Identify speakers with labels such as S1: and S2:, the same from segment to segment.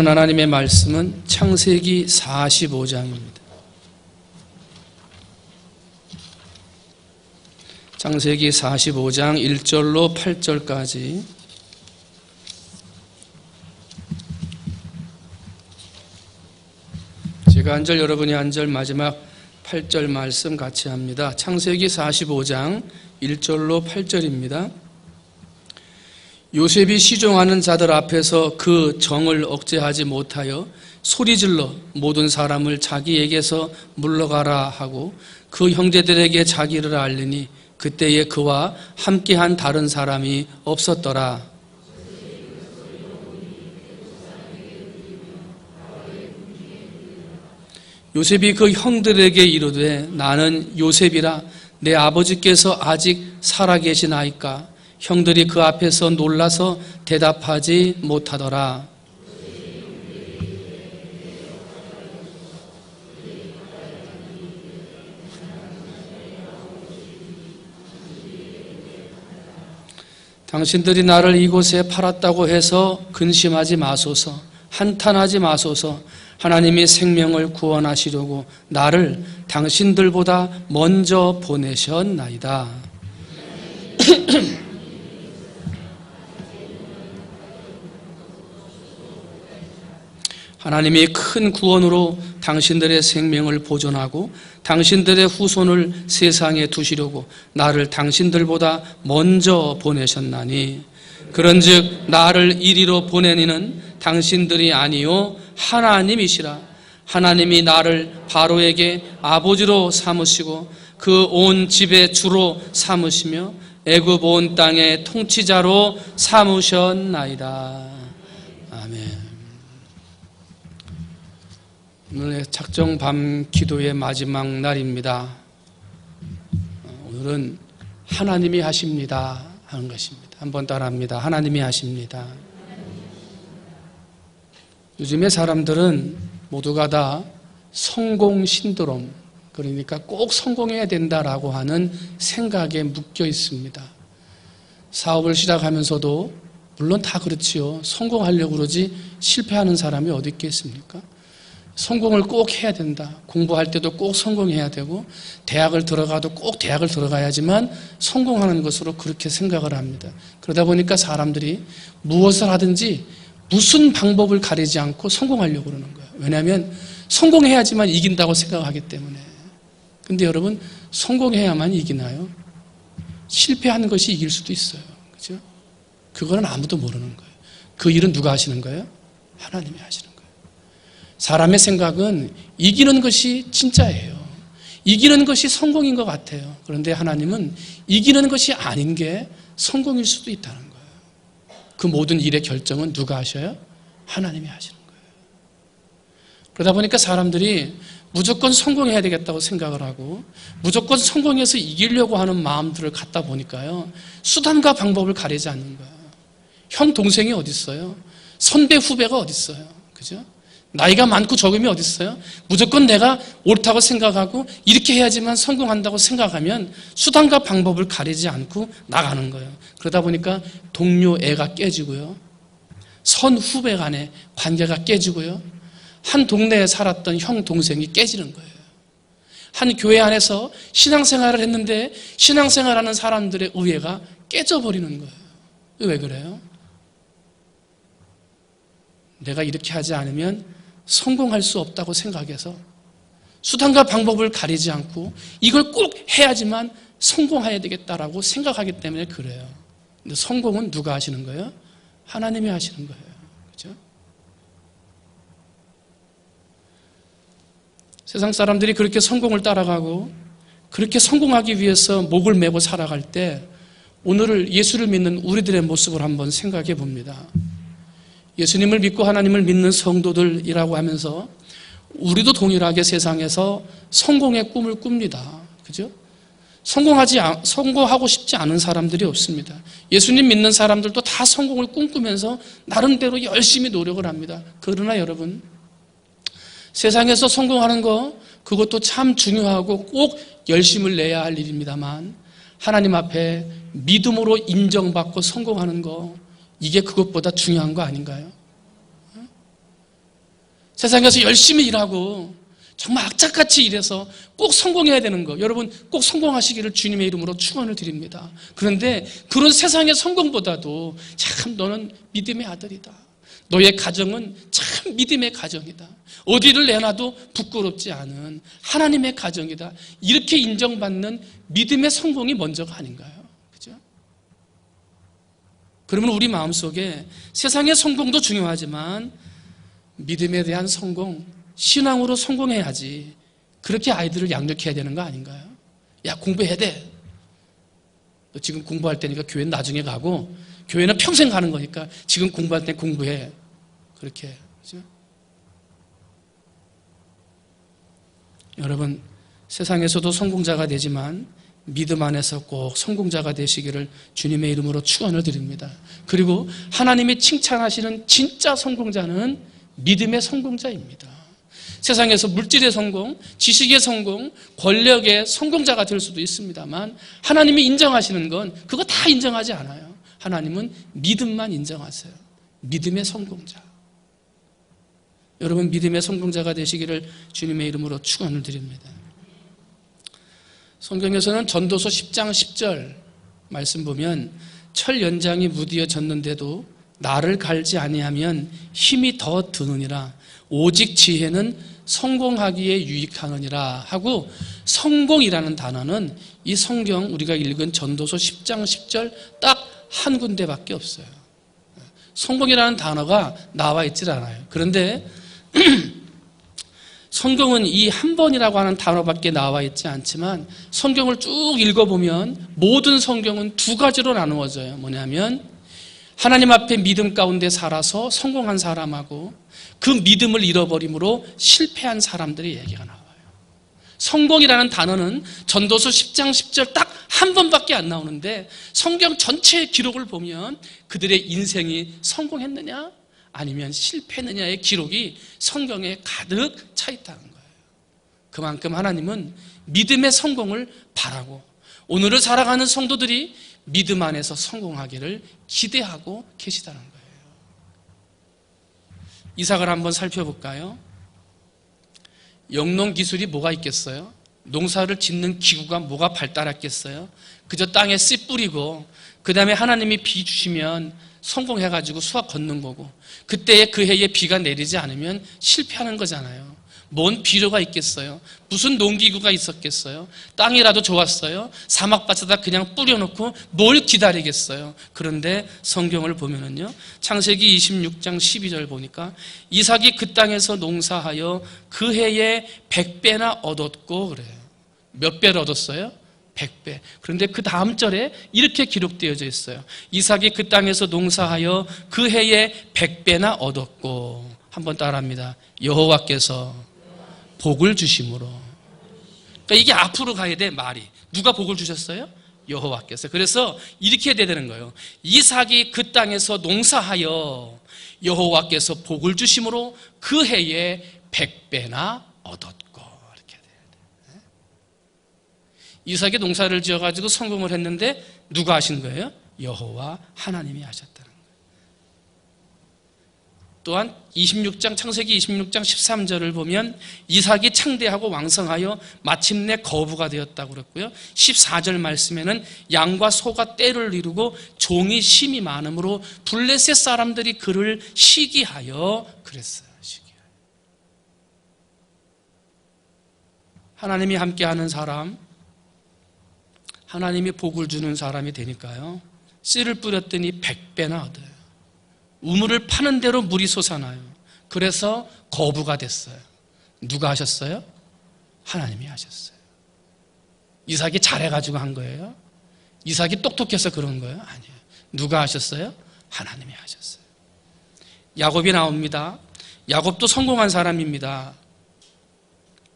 S1: 하나님의 말씀은 창세기 45장입니다. 창세기 45장 1절로 8절까지 제가 한 절, 여러분이 한 절, 마지막 8절 말씀 같이 합니다. 창세기 45장 1절로 8절입니다. 요셉이 시종하는 자들 앞에서 그 정을 억제하지 못하여 소리질러 모든 사람을 자기에게서 물러가라 하고 그 형제들에게 자기를 알리니 그때에 그와 함께한 다른 사람이 없었더라. 요셉이 그 형들에게 이르되 나는 요셉이라 내 아버지께서 아직 살아계시나이까? 형들이 그 앞에서 놀라서 대답하지 못하더라. 당신들이 나를 이곳에 팔았다고 해서 근심하지 마소서, 한탄하지 마소서. 하나님이 생명을 구원하시려고 나를 당신들보다 먼저 보내셨나이다. 하나님이 큰 구원으로 당신들의 생명을 보존하고 당신들의 후손을 세상에 두시려고 나를 당신들보다 먼저 보내셨나니 그런즉 나를 이리로 보내니는 당신들이 아니요 하나님이시라. 하나님이 나를 바로에게 아버지로 삼으시고 그 온 집의 주로 삼으시며 애굽 온 땅의 통치자로 삼으셨나이다. 아멘. 오늘의 작정 밤 기도의 마지막 날입니다. 오늘은 하나님이 하십니다 하는 것입니다. 한번 따라합니다. 하나님이 하십니다. 요즘의 사람들은 모두가 다 성공 신드롬, 그러니까 꼭 성공해야 된다라고 하는 생각에 묶여 있습니다. 사업을 시작하면서도 물론 다 그렇지요. 성공하려고 그러지 실패하는 사람이 어디 있겠습니까? 성공을 꼭 해야 된다. 공부할 때도 꼭 성공해야 되고 대학을 들어가도 꼭 대학을 들어가야지만 성공하는 것으로 그렇게 생각을 합니다. 그러다 보니까 사람들이 무엇을 하든지 무슨 방법을 가리지 않고 성공하려고 그러는 거예요. 왜냐하면 성공해야지만 이긴다고 생각하기 때문에. 근데 여러분, 성공해야만 이기나요? 실패하는 것이 이길 수도 있어요. 그죠? 그거는 아무도 모르는 거예요. 그 일은 누가 하시는 거예요? 하나님이 하시는 거예요. 사람의 생각은 이기는 것이 진짜예요. 이기는 것이 성공인 것 같아요. 그런데 하나님은 이기는 것이 아닌 게 성공일 수도 있다는 거예요. 그 모든 일의 결정은 누가 하셔요? 하나님이 하시는 거예요. 그러다 보니까 사람들이 무조건 성공해야 되겠다고 생각을 하고 무조건 성공해서 이기려고 하는 마음들을 갖다 보니까요. 수단과 방법을 가리지 않는 거예요. 형, 동생이 어디 있어요? 선배, 후배가 어디 있어요? 그죠? 나이가 많고 적음이 어디 있어요? 무조건 내가 옳다고 생각하고 이렇게 해야지만 성공한다고 생각하면 수단과 방법을 가리지 않고 나가는 거예요. 그러다 보니까 동료 애가 깨지고요. 선 후배 간의 관계가 깨지고요. 한 동네에 살았던 형, 동생이 깨지는 거예요. 한 교회 안에서 신앙생활을 했는데 신앙생활하는 사람들의 의회가 깨져버리는 거예요. 왜 그래요? 내가 이렇게 하지 않으면 성공할 수 없다고 생각해서 수단과 방법을 가리지 않고 이걸 꼭 해야지만 성공해야 되겠다라고 생각하기 때문에 그래요. 근데 성공은 누가 하시는 거예요? 하나님이 하시는 거예요. 그렇죠? 세상 사람들이 그렇게 성공을 따라가고 그렇게 성공하기 위해서 목을 메고 살아갈 때 오늘을 예수를 믿는 우리들의 모습을 한번 생각해 봅니다. 예수님을 믿고 하나님을 믿는 성도들이라고 하면서 우리도 동일하게 세상에서 성공의 꿈을 꿉니다. 그죠? 성공하고 싶지 않은 사람들이 없습니다. 예수님 믿는 사람들도 다 성공을 꿈꾸면서 나름대로 열심히 노력을 합니다. 그러나 여러분, 세상에서 성공하는 거 그것도 참 중요하고 꼭 열심을 내야 할 일입니다만 하나님 앞에 믿음으로 인정받고 성공하는 거 이게 그것보다 중요한 거 아닌가요? 세상에서 열심히 일하고 정말 악착같이 일해서 꼭 성공해야 되는 거, 여러분 꼭 성공하시기를 주님의 이름으로 축원을 드립니다. 그런데 그런 세상의 성공보다도 참 너는 믿음의 아들이다, 너의 가정은 참 믿음의 가정이다, 어디를 내놔도 부끄럽지 않은 하나님의 가정이다, 이렇게 인정받는 믿음의 성공이 먼저가 아닌가요? 그죠? 그러면 우리 마음속에 세상의 성공도 중요하지만 믿음에 대한 성공, 신앙으로 성공해야지, 그렇게 아이들을 양육해야 되는 거 아닌가요? 야, 공부해야 돼. 너 지금 공부할 때니까 교회는 나중에 가고, 교회는 평생 가는 거니까 지금 공부할 때 공부해. 그렇게. 그렇죠? 여러분, 세상에서도 성공자가 되지만 믿음 안에서 꼭 성공자가 되시기를 주님의 이름으로 축원을 드립니다. 그리고 하나님이 칭찬하시는 진짜 성공자는 믿음의 성공자입니다. 세상에서 물질의 성공, 지식의 성공, 권력의 성공자가 될 수도 있습니다만 하나님이 인정하시는 건 그거 다 인정하지 않아요. 하나님은 믿음만 인정하세요. 믿음의 성공자. 여러분, 믿음의 성공자가 되시기를 주님의 이름으로 축원을 드립니다. 성경에서는 전도서 10장 10절 말씀 보면 철 연장이 무디어졌는데도 나를 갈지 아니하면 힘이 더 드느니라, 오직 지혜는 성공하기에 유익하느니라 하고, 성공이라는 단어는 이 성경 우리가 읽은 전도서 10장 10절 딱 한 군데밖에 없어요. 성공이라는 단어가 나와 있질 않아요. 그런데 성경은 이 한 번이라고 하는 단어밖에 나와 있지 않지만 성경을 쭉 읽어보면 모든 성경은 두 가지로 나누어져요. 뭐냐면 하나님 앞에 믿음 가운데 살아서 성공한 사람하고 그 믿음을 잃어버림으로 실패한 사람들의 얘기가 나와요. 성공이라는 단어는 전도서 10장 10절 딱 한 번밖에 안 나오는데 성경 전체의 기록을 보면 그들의 인생이 성공했느냐 아니면 실패했느냐의 기록이 성경에 가득 차 있다는 거예요. 그만큼 하나님은 믿음의 성공을 바라고 오늘을 살아가는 성도들이 믿음 안에서 성공하기를 기대하고 계시다는 거예요. 이삭을 한번 살펴볼까요? 영농 기술이 뭐가 있겠어요? 농사를 짓는 기구가 뭐가 발달했겠어요? 그저 땅에 씨 뿌리고 그 다음에 하나님이 비 주시면 성공해가지고 수확 걷는 거고, 그때에 그 해에 비가 내리지 않으면 실패하는 거잖아요. 뭔 비료가 있겠어요? 무슨 농기구가 있었겠어요? 땅이라도 좋았어요? 사막밭에다 그냥 뿌려놓고 뭘 기다리겠어요? 그런데 성경을 보면은요, 창세기 26장 12절 보니까 이삭이 그 땅에서 농사하여 그 해에 100배나 얻었고 그래요. 몇 배를 얻었어요? 100배. 그런데 그 다음 절에 이렇게 기록되어져 있어요. 이삭이 그 땅에서 농사하여 그 해에 100배나 얻었고, 한번 따라합니다. 여호와께서 복을 주심으로. 그러니까 이게 앞으로 가야 돼, 말이. 누가 복을 주셨어요? 여호와께서. 그래서 이렇게 돼야 되는 거예요. 이삭이 그 땅에서 농사하여 여호와께서 복을 주심으로 그 해에 100배나 얻었고, 이렇게 돼야 돼. 이삭이 농사를 지어가지고 성공을 했는데 누가 하신 거예요? 여호와 하나님이 하셨다는 거예요. 또한 26장 창세기 26장 13절을 보면 이삭이 창대하고 왕성하여 마침내 거부가 되었다고 그랬고요. 14절 말씀에는 양과 소가 떼를 이루고 종이 심이 많으므로 블레셋 사람들이 그를 시기하여 그랬어요. 시기하여. 하나님이 함께하는 사람, 하나님이 복을 주는 사람이 되니까요, 씨를 뿌렸더니 100배나 얻어요. 우물을 파는 대로 물이 솟아나요. 그래서 거부가 됐어요. 누가 하셨어요? 하나님이 하셨어요. 이삭이 잘해가지고 한 거예요? 이삭이 똑똑해서 그런 거예요? 아니에요. 누가 하셨어요? 하나님이 하셨어요. 야곱이 나옵니다. 야곱도 성공한 사람입니다.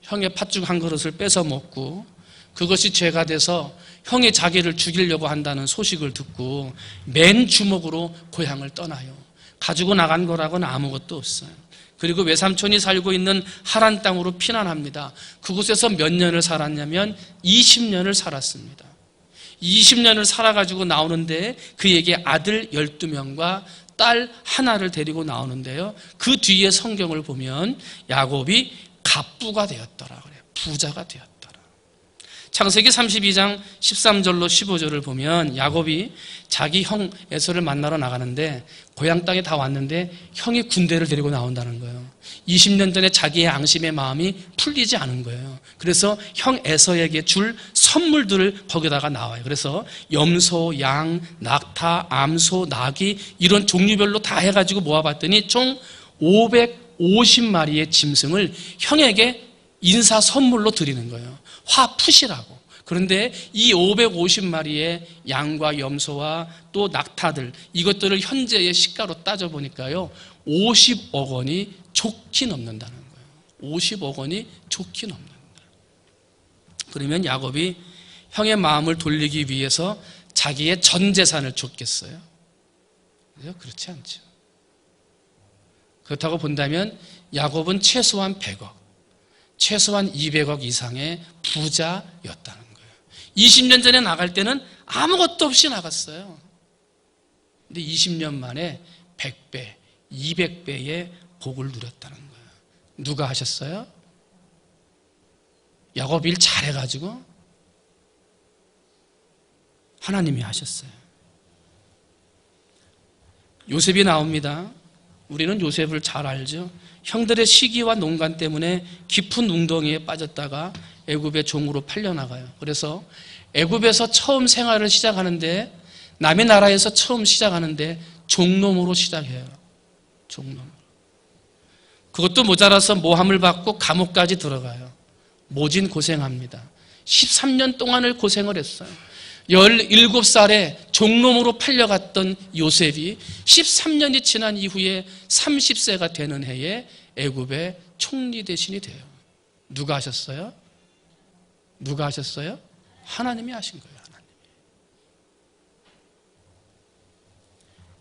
S1: 형의 팥죽 한 그릇을 뺏어 먹고 그것이 죄가 돼서 형이 자기를 죽이려고 한다는 소식을 듣고 맨 주먹으로 고향을 떠나요. 가지고 나간 거라고는 아무것도 없어요. 그리고 외삼촌이 살고 있는 하란 땅으로 피난합니다. 그곳에서 몇 년을 살았냐면 20년을 살았습니다. 20년을 살아가지고 나오는데 그에게 아들 12명과 딸 하나를 데리고 나오는데요. 그 뒤에 성경을 보면 야곱이 갑부가 되었더라 그래요. 부자가 되었더라. 창세기 32장 13절로 15절을 보면 야곱이 자기 형 에서를 만나러 나가는데 고향 땅에 다 왔는데 형이 군대를 데리고 나온다는 거예요. 20년 전에 자기의 앙심의 마음이 풀리지 않은 거예요. 그래서 형 에서에게 줄 선물들을 거기다가 나와요. 그래서 염소, 양, 낙타, 암소, 나귀 이런 종류별로 다 해가지고 모아봤더니 총 550마리의 짐승을 형에게 인사 선물로 드리는 거예요. 화 푸시라고. 그런데 이 550마리의 양과 염소와 또 낙타들 이것들을 현재의 시가로 따져보니까요 50억 원이 좋게 넘는다는 거예요. 50억 원이 좋게 넘는다. 그러면 야곱이 형의 마음을 돌리기 위해서 자기의 전 재산을 줬겠어요? 그렇지 않죠. 그렇다고 본다면 야곱은 최소한 100억 최소한 200억 이상의 부자였다는 거예요. 20년 전에 나갈 때는 아무것도 없이 나갔어요. 근데 20년 만에 100배, 200배의 복을 누렸다는 거예요. 누가 하셨어요? 야곱 일 잘해가지고 하나님이 하셨어요. 요셉이 나옵니다. 우리는 요셉을 잘 알죠. 형들의 시기와 농간 때문에 깊은 웅덩이에 빠졌다가 애굽의 종으로 팔려나가요. 그래서 애굽에서 처음 생활을 시작하는데 남의 나라에서 처음 시작하는데 종놈으로 시작해요. 종놈. 그것도 모자라서 모함을 받고 감옥까지 들어가요. 모진 고생합니다. 13년 동안을 고생을 했어요. 17살에 종놈으로 팔려갔던 요셉이 13년이 지난 이후에 30세가 되는 해에 애굽의 총리 대신이 돼요. 누가 하셨어요? 누가 하셨어요? 하나님이 하신 거예요. 하나님이.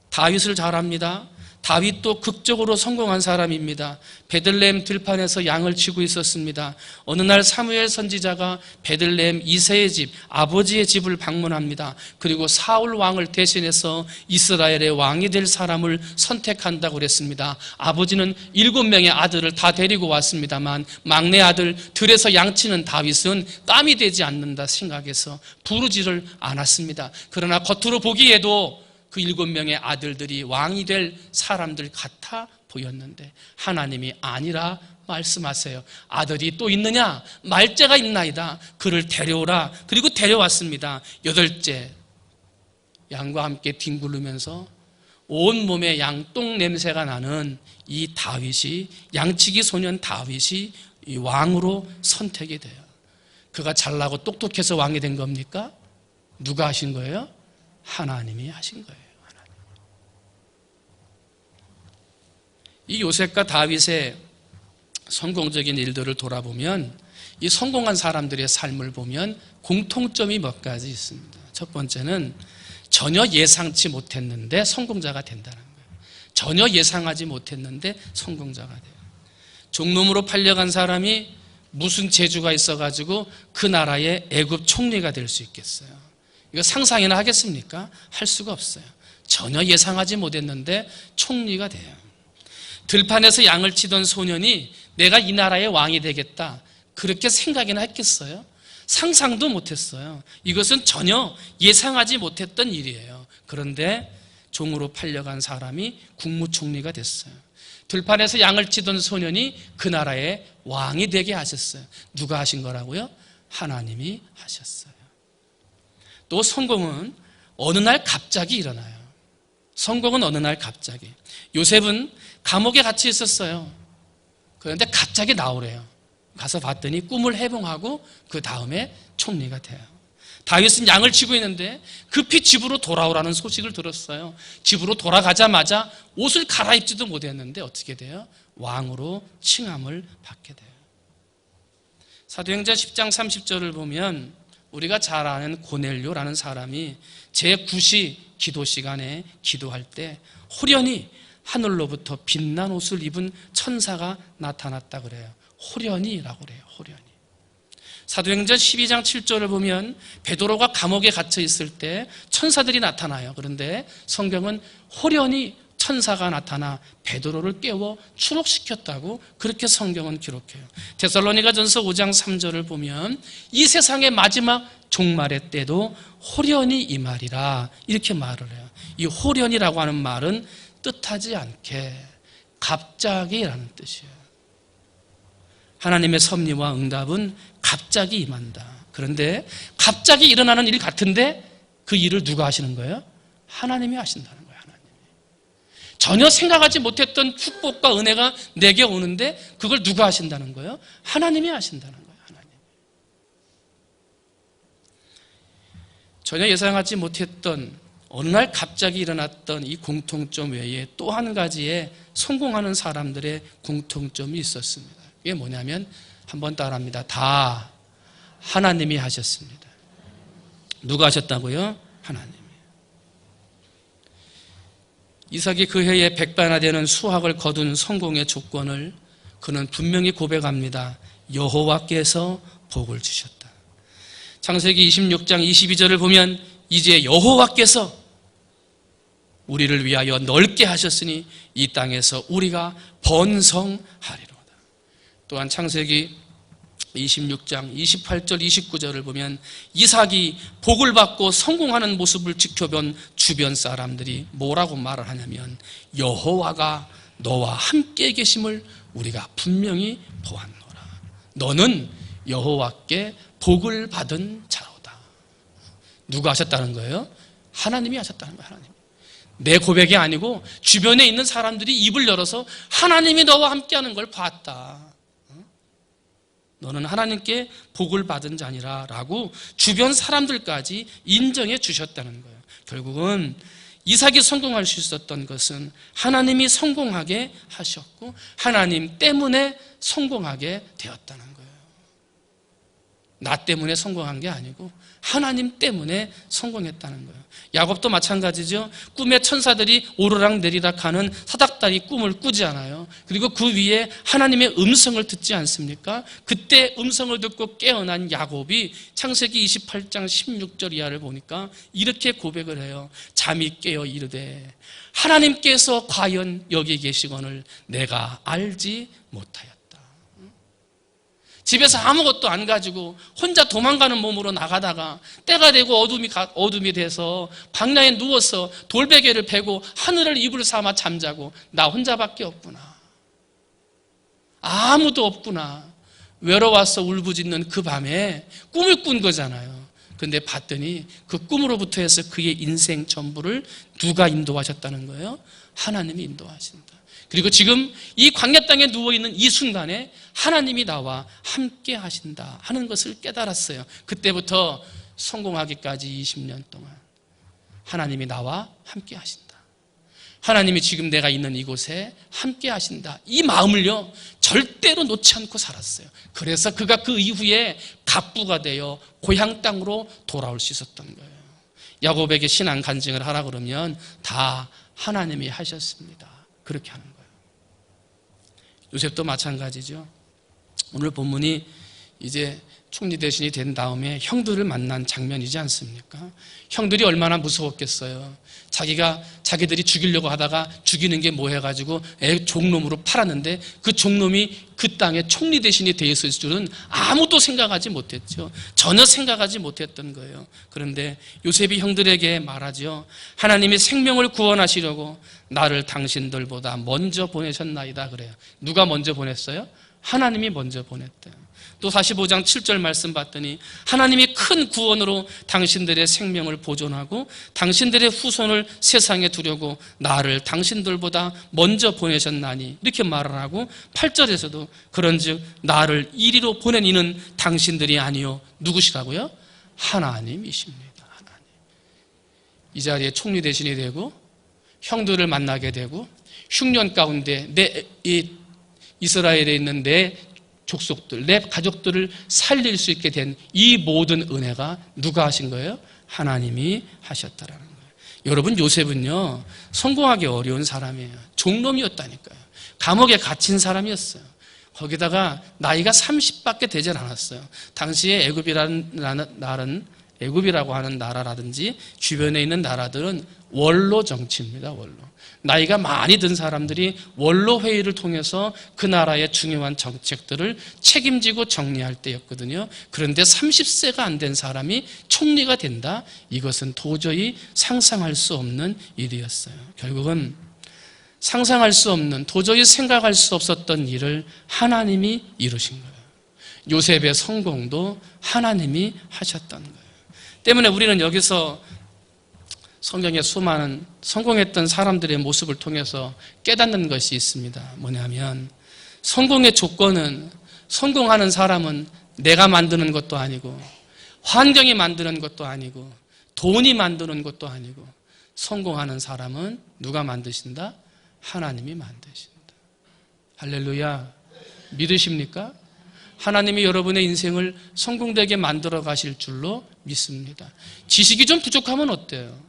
S1: 다윗을 잘 압니다. 다윗도 극적으로 성공한 사람입니다. 베들레헴 들판에서 양을 치고 있었습니다. 어느 날 사무엘 선지자가 베들레헴 이새의 집, 아버지의 집을 방문합니다. 그리고 사울 왕을 대신해서 이스라엘의 왕이 될 사람을 선택한다고 그랬습니다. 아버지는 7명의 아들을 다 데리고 왔습니다만 막내 아들 들에서 양치는 다윗은 땀이 되지 않는다 생각해서 부르지를 않았습니다. 그러나 겉으로 보기에도 그 7명의 아들들이 왕이 될 사람들 같아 보였는데 하나님이 아니라 말씀하세요. 아들이 또 있느냐? 말째가 있나이다. 그를 데려오라. 그리고 데려왔습니다. 8째 양과 함께 뒹굴르면서 온몸에 양똥 냄새가 나는 이 다윗이 양치기 소년 다윗이 이 왕으로 선택이 돼요. 그가 잘나고 똑똑해서 왕이 된 겁니까? 누가 하신 거예요? 하나님이 하신 거예요. 하나님. 이 요셉과 다윗의 성공적인 일들을 돌아보면 이 성공한 사람들의 삶을 보면 공통점이 몇 가지 있습니다. 첫 번째는 전혀 예상치 못했는데 성공자가 된다는 거예요. 전혀 예상하지 못했는데 성공자가 돼요. 종놈으로 팔려간 사람이 무슨 재주가 있어가지고 그 나라의 애굽 총리가 될 수 있겠어요? 이거 상상이나 하겠습니까? 할 수가 없어요. 전혀 예상하지 못했는데 총리가 돼요. 들판에서 양을 치던 소년이 내가 이 나라의 왕이 되겠다 그렇게 생각이나 했겠어요? 상상도 못했어요. 이것은 전혀 예상하지 못했던 일이에요. 그런데 종으로 팔려간 사람이 국무총리가 됐어요. 들판에서 양을 치던 소년이 그 나라의 왕이 되게 하셨어요. 누가 하신 거라고요? 하나님이 하셨어요. 또 성공은 어느 날 갑자기 일어나요. 성공은 어느 날 갑자기. 요셉은 감옥에 갇혀 있었어요. 그런데 갑자기 나오래요. 가서 봤더니 꿈을 해몽하고 그 다음에 총리가 돼요. 다윗은 양을 치고 있는데 급히 집으로 돌아오라는 소식을 들었어요. 집으로 돌아가자마자 옷을 갈아입지도 못했는데 어떻게 돼요? 왕으로 칭함을 받게 돼요. 사도행전 10장 30절을 보면 우리가 잘 아는 고넬료라는 사람이 제9시 기도 시간에 기도할 때 호련히 하늘로부터 빛난 옷을 입은 천사가 나타났다 그래요. 호련히라고 그래요. 호련히. 사도행전 12장 7절을 보면 베드로가 감옥에 갇혀 있을 때 천사들이 나타나요. 그런데 성경은 호련히 천사가 나타나 베드로를 깨워 추록시켰다고 그렇게 성경은 기록해요. 데살로니가전서 5장 3절을 보면 이 세상의 마지막 종말의 때도 호련히 임하리라 이렇게 말을 해요. 이 호련이라고 하는 말은 뜻하지 않게 갑자기라는 뜻이에요. 하나님의 섭리와 응답은 갑자기 임한다. 그런데 갑자기 일어나는 일 같은데 그 일을 누가 하시는 거예요? 하나님이 하신다는 거예요. 하나님이. 전혀 생각하지 못했던 축복과 은혜가 내게 오는데 그걸 누가 하신다는 거예요? 하나님이 하신다는 거예요. 하나님. 전혀 예상하지 못했던 어느 날 갑자기 일어났던 이 공통점 외에 또 한 가지의 성공하는 사람들의 공통점이 있었습니다. 그게 뭐냐면 한번 따라합니다. 다 하나님이 하셨습니다. 누가 하셨다고요? 하나님이. 이삭이 그 해에 100배나 되는 수확을 거둔 성공의 조건을 그는 분명히 고백합니다. 여호와께서 복을 주셨다. 창세기 26장 22절을 보면 이제 여호와께서 우리를 위하여 넓게 하셨으니 이 땅에서 우리가 번성하리로다. 또한 창세기 26장 28절 29절을 보면 이삭이 복을 받고 성공하는 모습을 지켜본 주변 사람들이 뭐라고 말을 하냐면 여호와가 너와 함께 계심을 우리가 분명히 보았노라. 너는 여호와께 복을 받은 자로다. 누가 하셨다는 거예요? 하나님이 하셨다는 거예요. 하나님. 내 고백이 아니고 주변에 있는 사람들이 입을 열어서 하나님이 너와 함께하는 걸 봤다. 너는 하나님께 복을 받은 자니라 라고 주변 사람들까지 인정해 주셨다는 거예요. 결국은 이삭이 성공할 수 있었던 것은 하나님이 성공하게 하셨고 하나님 때문에 성공하게 되었다는 거예요. 나 때문에 성공한 게 아니고 하나님 때문에 성공했다는 거예요. 야곱도 마찬가지죠. 꿈에 천사들이 오르락 내리락 하는 사닥다리 꿈을 꾸지 않아요. 그리고 그 위에 하나님의 음성을 듣지 않습니까? 그때 음성을 듣고 깨어난 야곱이 창세기 28장 16절 이하를 보니까 이렇게 고백을 해요. 잠이 깨어 이르되 하나님께서 과연 여기 계시거늘 내가 알지 못하였다. 집에서 아무것도 안 가지고 혼자 도망가는 몸으로 나가다가 때가 되고 어둠이 돼서 광야에 누워서 돌베개를 베고 하늘을 이불 삼아 잠자고 나 혼자밖에 없구나. 아무도 없구나. 외로워서 울부짖는 그 밤에 꿈을 꾼 거잖아요. 그런데 봤더니 그 꿈으로부터 해서 그의 인생 전부를 누가 인도하셨다는 거예요? 하나님이 인도하신다. 그리고 지금 이 광야 땅에 누워있는 이 순간에 하나님이 나와 함께 하신다 하는 것을 깨달았어요. 그때부터 성공하기까지 20년 동안 하나님이 나와 함께 하신다. 하나님이 지금 내가 있는 이곳에 함께 하신다. 이 마음을요 절대로 놓지 않고 살았어요. 그래서 그가 그 이후에 갑부가 되어 고향 땅으로 돌아올 수 있었던 거예요. 야곱에게 신앙 간증을 하라 그러면 다 하나님이 하셨습니다. 그렇게 하는 거예요. 요셉도 마찬가지죠. 오늘 본문이 이제 총리 대신이 된 다음에 형들을 만난 장면이지 않습니까? 형들이 얼마나 무서웠겠어요. 자기들이 죽이려고 하다가 죽이는 게 뭐 해가지고 종놈으로 팔았는데 그 종놈이 그 땅에 총리 대신이 되어 있을 줄은 아무도 생각하지 못했죠. 전혀 생각하지 못했던 거예요. 그런데 요셉이 형들에게 말하죠. 하나님이 생명을 구원하시려고 나를 당신들보다 먼저 보내셨나이다 그래요. 누가 먼저 보냈어요? 하나님이 먼저 보냈대요. 또 45장 7절 말씀 봤더니 하나님이 큰 구원으로 당신들의 생명을 보존하고 당신들의 후손을 세상에 두려고 나를 당신들보다 먼저 보내셨나니 이렇게 말을 하고 8절에서도 그런즉 나를 이리로 보낸 이는 당신들이 아니요 누구시라고요? 하나님이십니다. 하나님. 이 자리에 총리 대신이 되고 형들을 만나게 되고 흉년 가운데 이스라엘에 있는 내 족속들, 내 가족들을 살릴 수 있게 된 이 모든 은혜가 누가 하신 거예요? 하나님이 하셨다라는 거예요. 여러분, 요셉은요 성공하기 어려운 사람이에요. 종놈이었다니까요. 감옥에 갇힌 사람이었어요. 거기다가 나이가 30밖에 되질 않았어요. 당시에 애굽이라고 하는 나라라든지 주변에 있는 나라들은 원로 정치입니다. 원로. 나이가 많이 든 사람들이 원로 회의를 통해서 그 나라의 중요한 정책들을 책임지고 정리할 때였거든요. 그런데 30세가 안 된 사람이 총리가 된다? 이것은 도저히 상상할 수 없는 일이었어요. 결국은 상상할 수 없는, 도저히 생각할 수 없었던 일을 하나님이 이루신 거예요. 요셉의 성공도 하나님이 하셨던 거예요. 때문에 우리는 여기서 성경의 수많은 성공했던 사람들의 모습을 통해서 깨닫는 것이 있습니다. 뭐냐면 성공의 조건은, 성공하는 사람은 내가 만드는 것도 아니고 환경이 만드는 것도 아니고 돈이 만드는 것도 아니고, 성공하는 사람은 누가 만드신다? 하나님이 만드신다. 할렐루야. 믿으십니까? 하나님이 여러분의 인생을 성공되게 만들어 가실 줄로 믿습니다. 지식이 좀 부족하면 어때요?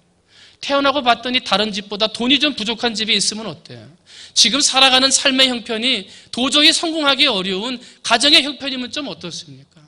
S1: 태어나고 봤더니 다른 집보다 돈이 좀 부족한 집이 있으면 어때요? 지금 살아가는 삶의 형편이 도저히 성공하기 어려운 가정의 형편이면 좀 어떻습니까?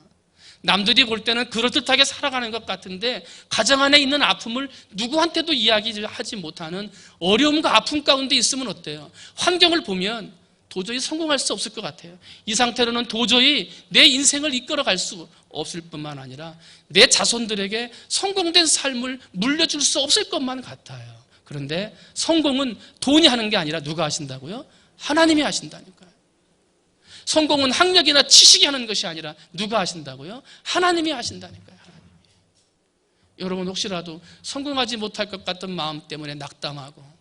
S1: 남들이 볼 때는 그럴듯하게 살아가는 것 같은데 가정 안에 있는 아픔을 누구한테도 이야기하지 못하는 어려움과 아픔 가운데 있으면 어때요? 환경을 보면 도저히 성공할 수 없을 것 같아요. 이 상태로는 도저히 내 인생을 이끌어갈 수 없을 뿐만 아니라 내 자손들에게 성공된 삶을 물려줄 수 없을 것만 같아요. 그런데 성공은 돈이 하는 게 아니라 누가 하신다고요? 하나님이 하신다니까요. 성공은 학력이나 지식이 하는 것이 아니라 누가 하신다고요? 하나님이 하신다니까요. 하나님이. 여러분 혹시라도 성공하지 못할 것 같은 마음 때문에 낙담하고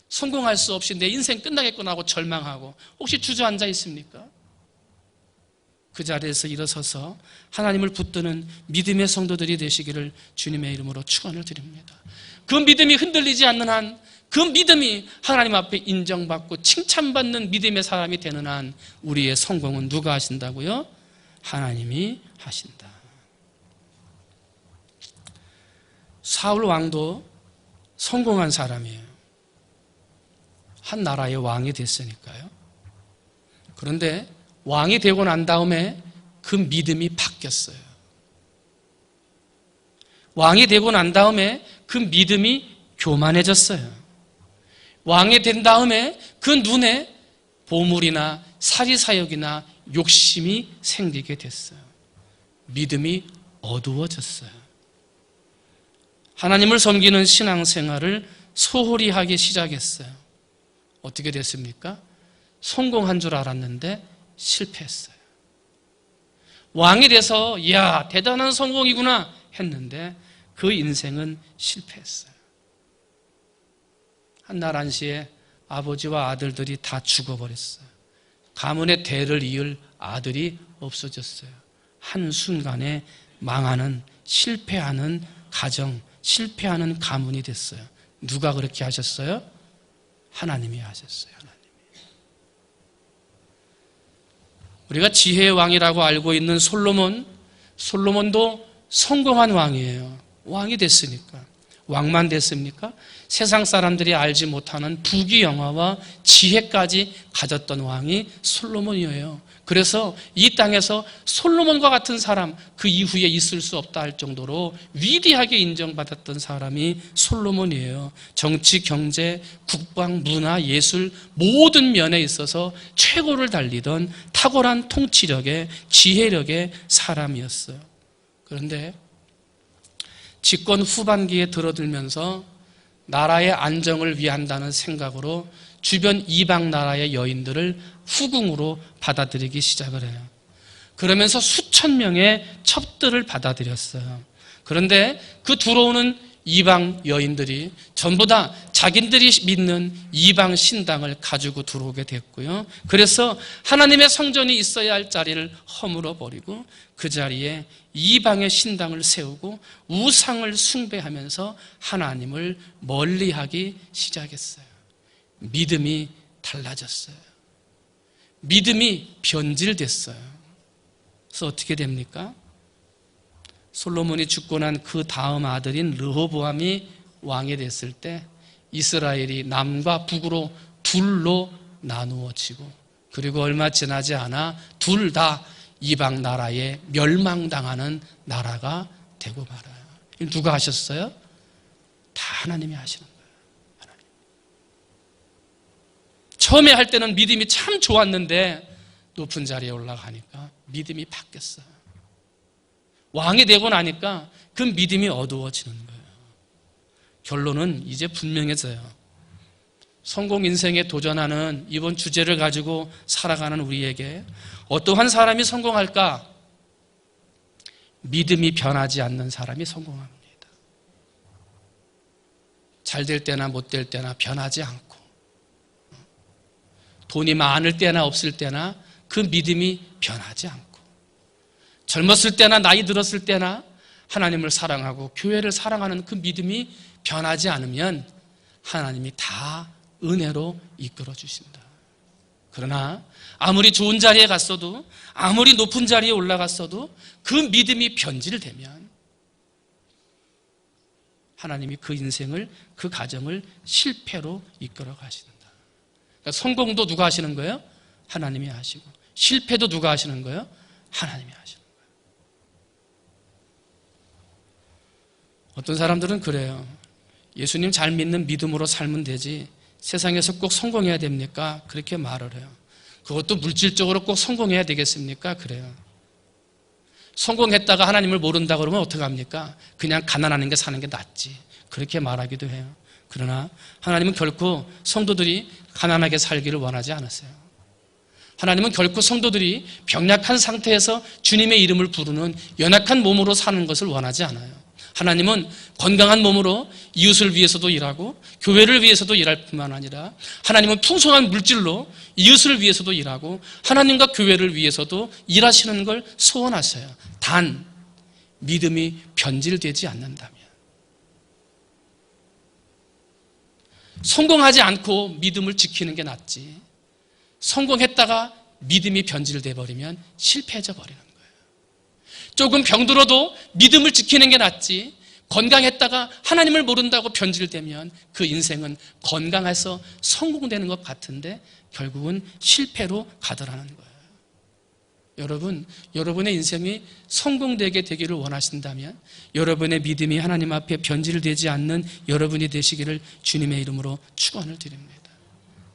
S1: 성공할 수 없이 내 인생 끝나겠구나 하고 절망하고 혹시 주저앉아 있습니까? 그 자리에서 일어서서 하나님을 붙드는 믿음의 성도들이 되시기를 주님의 이름으로 축원을 드립니다. 그 믿음이 흔들리지 않는 한, 그 믿음이 하나님 앞에 인정받고 칭찬받는 믿음의 사람이 되는 한 우리의 성공은 누가 하신다고요? 하나님이 하신다. 사울 왕도 성공한 사람이에요. 한 나라의 왕이 됐으니까요. 그런데 왕이 되고 난 다음에 그 믿음이 바뀌었어요. 왕이 되고 난 다음에 그 믿음이 교만해졌어요. 왕이 된 다음에 그 눈에 보물이나 사리사욕이나 욕심이 생기게 됐어요. 믿음이 어두워졌어요. 하나님을 섬기는 신앙생활을 소홀히 하기 시작했어요. 어떻게 됐습니까? 성공한 줄 알았는데 실패했어요. 왕이 돼서 이야 대단한 성공이구나 했는데 그 인생은 실패했어요. 한날 한시에 아버지와 아들들이 다 죽어버렸어요. 가문의 대를 이을 아들이 없어졌어요. 한순간에 망하는, 실패하는 가정, 실패하는 가문이 됐어요. 누가 그렇게 하셨어요? 하나님이 하셨어요. 하나님이. 우리가 지혜의 왕이라고 알고 있는 솔로몬도 성공한 왕이에요. 왕이 됐으니까. 왕만 됐습니까? 세상 사람들이 알지 못하는 부귀영화와 지혜까지 가졌던 왕이 솔로몬이에요. 그래서 이 땅에서 솔로몬과 같은 사람, 그 이후에 있을 수 없다 할 정도로 위대하게 인정받았던 사람이 솔로몬이에요. 정치, 경제, 국방, 문화, 예술 모든 면에 있어서 최고를 달리던 탁월한 통치력의, 지혜력의 사람이었어요. 그런데 집권 후반기에 들어들면서 나라의 안정을 위한다는 생각으로 주변 이방 나라의 여인들을 후궁으로 받아들이기 시작을 해요. 그러면서 수천 명의 첩들을 받아들였어요. 그런데 그 들어오는 이방 여인들이 전부 다 자기들이 믿는 이방 신당을 가지고 들어오게 됐고요. 그래서 하나님의 성전이 있어야 할 자리를 허물어 버리고 그 자리에 이방의 신당을 세우고 우상을 숭배하면서 하나님을 멀리하기 시작했어요. 믿음이 달라졌어요. 믿음이 변질됐어요. 그래서 어떻게 됩니까? 솔로몬이 죽고 난 그 다음 아들인 르호보암이 왕이 됐을 때 이스라엘이 남과 북으로 둘로 나누어지고 그리고 얼마 지나지 않아 둘 다 이방 나라에 멸망당하는 나라가 되고 말아요. 누가 하셨어요? 다 하나님이 하시는 거예요. 하나님. 처음에 할 때는 믿음이 참 좋았는데 높은 자리에 올라가니까 믿음이 바뀌었어요. 왕이 되고 나니까 그 믿음이 어두워지는 거예요. 결론은 이제 분명해져요. 성공 인생에 도전하는 이번 주제를 가지고 살아가는 우리에게 어떠한 사람이 성공할까? 믿음이 변하지 않는 사람이 성공합니다. 잘 될 때나 못 될 때나 변하지 않고, 돈이 많을 때나 없을 때나 그 믿음이 변하지 않고, 젊었을 때나 나이 들었을 때나 하나님을 사랑하고 교회를 사랑하는 그 믿음이 변하지 않으면 하나님이 다 은혜로 이끌어 주신다. 그러나 아무리 좋은 자리에 갔어도, 아무리 높은 자리에 올라갔어도 그 믿음이 변질되면 하나님이 그 인생을, 그 가정을 실패로 이끌어 가신다. 그러니까 성공도 누가 하시는 거예요? 하나님이 하시고, 실패도 누가 하시는 거예요? 하나님이 하시는 거예요. 어떤 사람들은 그래요. 예수님 잘 믿는 믿음으로 살면 되지 세상에서 꼭 성공해야 됩니까? 그렇게 말을 해요. 그것도 물질적으로 꼭 성공해야 되겠습니까? 그래요. 성공했다가 하나님을 모른다 그러면 어떡합니까? 그냥 가난하는 게 사는 게 낫지. 그렇게 말하기도 해요. 그러나 하나님은 결코 성도들이 가난하게 살기를 원하지 않았어요. 하나님은 결코 성도들이 병약한 상태에서 주님의 이름을 부르는 연약한 몸으로 사는 것을 원하지 않아요. 하나님은 건강한 몸으로 이웃을 위해서도 일하고 교회를 위해서도 일할 뿐만 아니라 하나님은 풍성한 물질로 이웃을 위해서도 일하고 하나님과 교회를 위해서도 일하시는 걸 소원하세요. 단 믿음이 변질되지 않는다면, 성공하지 않고 믿음을 지키는 게 낫지 성공했다가 믿음이 변질돼 버리면 실패해져 버리는 거예요. 조금 병들어도 믿음을 지키는 게 낫지 건강했다가 하나님을 모른다고 변질되면 그 인생은 건강해서 성공되는 것 같은데 결국은 실패로 가더라는 거예요. 여러분, 여러분의 인생이 성공되게 되기를 원하신다면 여러분의 믿음이 하나님 앞에 변질되지 않는 여러분이 되시기를 주님의 이름으로 축원을 드립니다.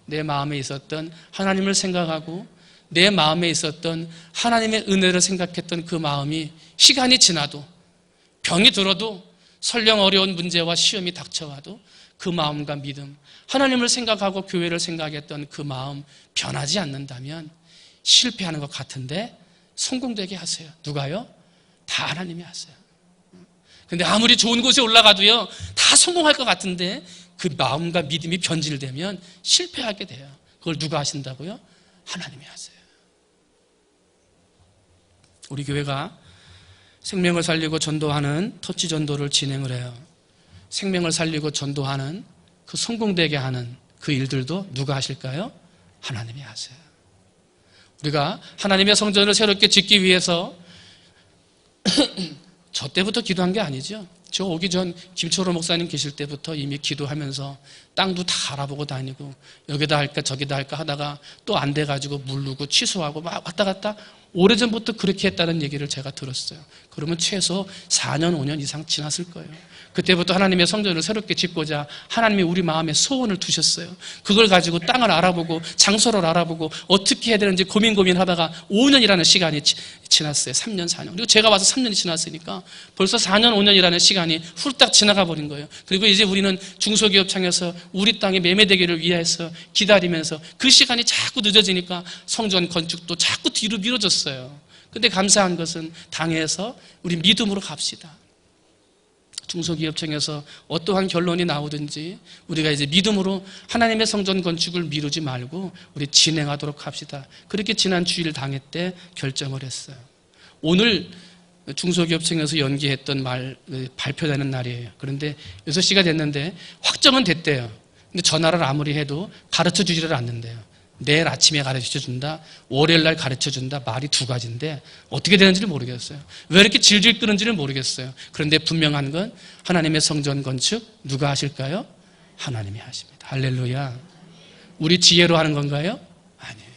S1: 내 마음에 있었던 하나님을 생각하고 내 마음에 있었던 하나님의 은혜를 생각했던 그 마음이 시간이 지나도, 병이 들어도, 설령 어려운 문제와 시험이 닥쳐와도 그 마음과 믿음, 하나님을 생각하고 교회를 생각했던 그 마음 변하지 않는다면 실패하는 것 같은데 성공되게 하세요. 누가요? 다 하나님이 하세요. 근데 아무리 좋은 곳에 올라가도요, 다 성공할 것 같은데 그 마음과 믿음이 변질되면 실패하게 돼요. 그걸 누가 하신다고요? 하나님이 하세요. 우리 교회가 생명을 살리고 전도하는 터치 전도를 진행을 해요. 생명을 살리고 전도하는, 그 성공되게 하는 그 일들도 누가 하실까요? 하나님이 하세요. 우리가 하나님의 성전을 새롭게 짓기 위해서 저 때부터 기도한 게 아니죠. 저 오기 전 김초로 목사님 계실 때부터 이미 기도하면서 땅도 다 알아보고 다니고 여기다 할까 저기다 할까 하다가 또 안 돼가지고 물르고 취소하고 막 왔다 갔다 오래전부터 그렇게 했다는 얘기를 제가 들었어요. 그러면 최소 4년 5년 이상 지났을 거예요. 그때부터 하나님의 성전을 새롭게 짓고자 하나님이 우리 마음에 소원을 두셨어요. 그걸 가지고 땅을 알아보고 장소를 알아보고 어떻게 해야 되는지 고민하다가 5년이라는 시간이 지났어요. 3년 4년. 그리고 제가 와서 3년이 지났으니까 벌써 4년 5년이라는 시간이 훌딱 지나가 버린 거예요. 그리고 이제 우리는 중소기업청에서 우리 땅에 매매되기를 위해서 기다리면서 그 시간이 자꾸 늦어지니까 성전 건축도 자꾸 뒤로 미뤄졌어요. 근데 감사한 것은 당에서 우리 믿음으로 갑시다. 중소기업청에서 어떠한 결론이 나오든지 우리가 이제 믿음으로 하나님의 성전 건축을 미루지 말고 우리 진행하도록 합시다. 그렇게 지난 주일 당회 때 결정을 했어요. 오늘 중소기업청에서 연기했던 발표되는 날이에요. 그런데 6시가 됐는데 확정은 됐대요. 근데 전화를 아무리 해도 가르쳐 주지를 않는데요. 내일 아침에 가르쳐 준다, 월요일 날 가르쳐 준다, 말이 두 가지인데 어떻게 되는지를 모르겠어요. 왜 이렇게 질질 끄는지를 모르겠어요. 그런데 분명한 건 하나님의 성전 건축 누가 하실까요? 하나님이 하십니다. 할렐루야. 우리 지혜로 하는 건가요? 아니에요.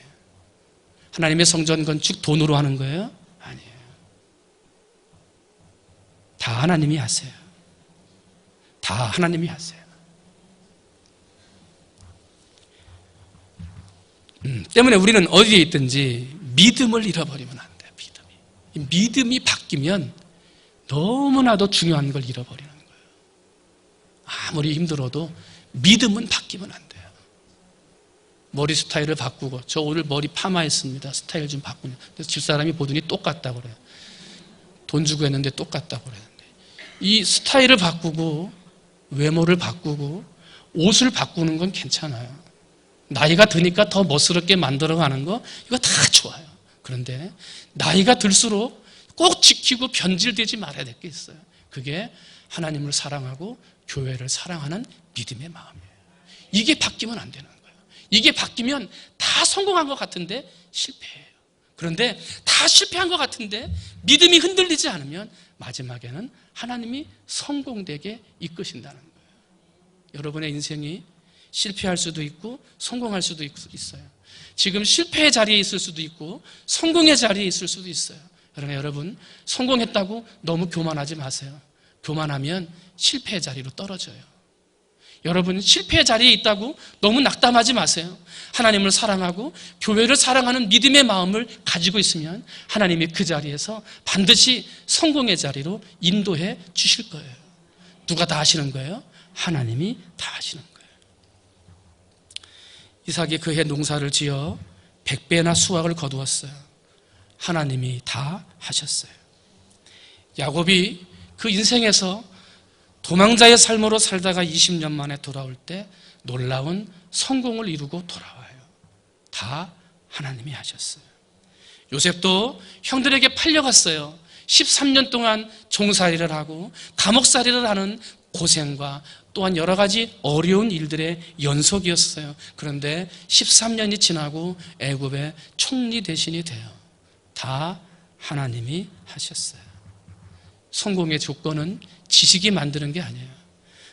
S1: 하나님의 성전 건축 돈으로 하는 거예요? 아니에요. 다 하나님이 하세요. 다 다 하나님이 하세요. 때문에 우리는 어디에 있든지 믿음을 잃어버리면 안 돼요. 믿음이 바뀌면 너무나도 중요한 걸 잃어버리는 거예요. 아무리 힘들어도 믿음은 바뀌면 안 돼요. 머리 스타일을 바꾸고, 저 오늘 머리 파마했습니다. 스타일 좀 바꾸냐. 그래서 집사람이 보더니 똑같다고 그래요. 돈 주고 했는데 똑같다고 그랬는데, 이 스타일을 바꾸고 외모를 바꾸고 옷을 바꾸는 건 괜찮아요. 나이가 드니까 더 멋스럽게 만들어가는 거, 이거 다 좋아요. 그런데 나이가 들수록 꼭 지키고 변질되지 말아야 될 게 있어요. 그게 하나님을 사랑하고 교회를 사랑하는 믿음의 마음이에요. 이게 바뀌면 안 되는 거예요. 이게 바뀌면 다 성공한 것 같은데 실패해요. 그런데 다 실패한 것 같은데 믿음이 흔들리지 않으면 마지막에는 하나님이 성공되게 이끄신다는 거예요. 여러분의 인생이 실패할 수도 있고 성공할 수도 있어요. 지금 실패의 자리에 있을 수도 있고 성공의 자리에 있을 수도 있어요. 그러나 여러분, 성공했다고 너무 교만하지 마세요. 교만하면 실패의 자리로 떨어져요. 여러분, 실패의 자리에 있다고 너무 낙담하지 마세요. 하나님을 사랑하고 교회를 사랑하는 믿음의 마음을 가지고 있으면 하나님이 그 자리에서 반드시 성공의 자리로 인도해 주실 거예요. 누가 다 하시는 거예요? 하나님이 다 하시는 거예요. 이삭이 그해 농사를 지어 100배나 수확을 거두었어요. 하나님이 다 하셨어요. 야곱이 그 인생에서 도망자의 삶으로 살다가 20년 만에 돌아올 때 놀라운 성공을 이루고 돌아와요. 다 하나님이 하셨어요. 요셉도 형들에게 팔려갔어요. 13년 동안 종살이를 하고 감옥살이를 하는 고생과 또한 여러 가지 어려운 일들의 연속이었어요. 그런데 13년이 지나고 애굽의 총리 대신이 돼요. 다 하나님이 하셨어요. 성공의 조건은 지식이 만드는 게 아니에요.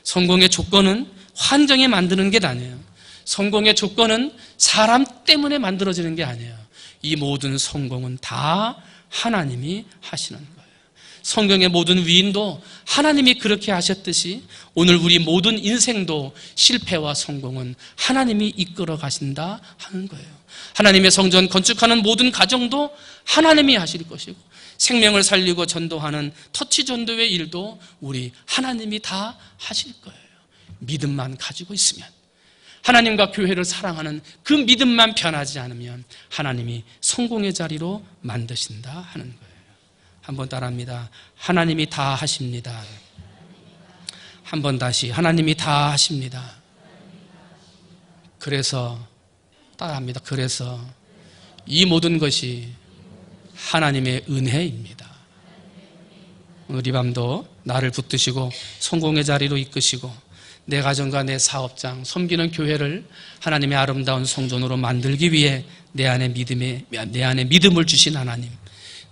S1: 성공의 조건은 환경이 만드는 게 아니에요. 성공의 조건은 사람 때문에 만들어지는 게 아니에요. 이 모든 성공은 다 하나님이 하시는 거예요. 성경의 모든 위인도 하나님이 그렇게 하셨듯이 오늘 우리 모든 인생도 실패와 성공은 하나님이 이끌어 가신다 하는 거예요. 하나님의 성전 건축하는 모든 가정도 하나님이 하실 것이고, 생명을 살리고 전도하는 터치 전도의 일도 우리 하나님이 다 하실 거예요. 믿음만 가지고 있으면, 하나님과 교회를 사랑하는 그 믿음만 변하지 않으면 하나님이 성공의 자리로 만드신다 하는 거예요. 한번 따라합니다. 하나님이 다 하십니다. 한번 다시, 하나님이 다 하십니다. 그래서 따라합니다. 그래서 이 모든 것이 하나님의 은혜입니다. 오늘 이 밤도 나를 붙드시고 성공의 자리로 이끄시고 내 가정과 내 사업장, 섬기는 교회를 하나님의 아름다운 성전으로 만들기 위해 내 안에 믿음을 주신 하나님,